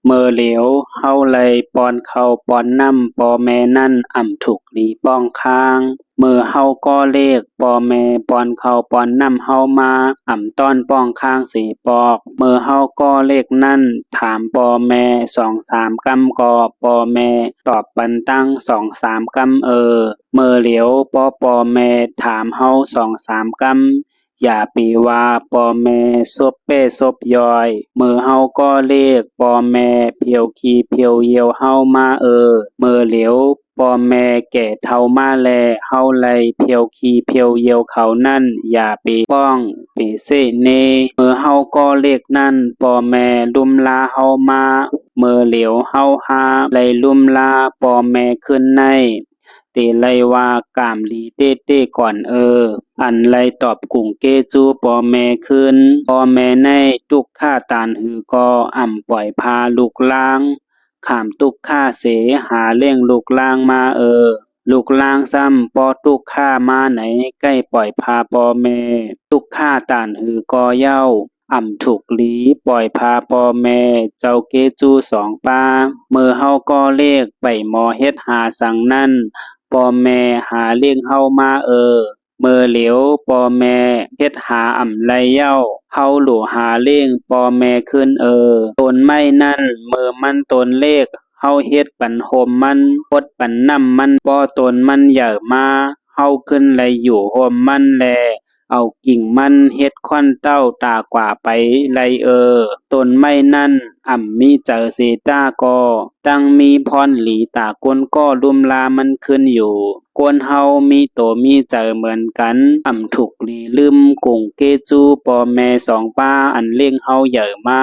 เมื่อเหลียวเฮาไหลปอนเข้าปอนน้ำปอแม่นั่นอ่ำถูกหลีป้องค้างเมื่อเฮาก็เลขปอแม่ปอนเข้าปอนน้ำเฮามาอ่ำต้อนป้องค้างสีปอกเมื่อเฮาก็เลขนั่นถามปอแม่สองสามกำก็ปอแม่ตอบปันตั้งสองสามกำเมื่อเหลียวปอแม่ถามเฮาสองสามกำอย่าปีว่าปอแม่ซบเป้ซบยอยมือเฮาก็เรียกปอแม่เพียวขีเพียวเยียวเฮามามือเหลียวปอแม่แก่เท่ามาแลเฮาไลเพียวขีเพียวเยียวเขานั่นอย่าปีป้องปีเสเนมือเฮาก็เรียกนั่นปอแม่ลุมลาเฮามามือเหลียวเฮาหาไลลุมลาปอแม่ขึ้นในเตไลว่ากามลีเต้เต้ก่อนอันไลตอบกุ่งเกจูปอแม่ขึ้นปอแม่ในตุกข้าตานหือก็อ่ำปล่อยพาลูกล้างขามตุกข้าเสหาเลี้ยงลูกล้างมาลูกล้างซ้ำปอตุกข้ามาไหนใกล้ปล่อยพาปอแม่ตุกข้าตานหือก็เย้าอ่ำถูกหลีปล่อยพาปอแม่เจ้าเกจูสองป้าเมื่อเฮาก็เลขไปหมอเฮ็ดหาสังนั่นปอแม่หาเลี้ยงเฮามาเมื่อเหลียวปอแม่เฮ็ดหาอ่ำไรเย้าเฮาหลู่หาเลี้ยงปอแม่ขึ้นตนไม่นั่นเมื่อมันตนเลขเฮาเฮ็ดปันโฮมมันปดปันน้ำมันปอตนมันใหญ่มาเฮาขึ้นไหลอยู่โฮมมันแลเอากิ่งมันเฮ็ดค่อนเต้าตากว่าไปไรต้นไม้นั่นอ่ำมีเจอเซตาก็ตั้งมีพรหลีตากนก็ลุมลามันขึ้นอยู่กวนเฮามีโตมีเจอเหมือนกันอ่ำถูกหลีลืมกุ่งเกจูปอแม่สองป้าอันเลี้ยงเฮาใหญ่มา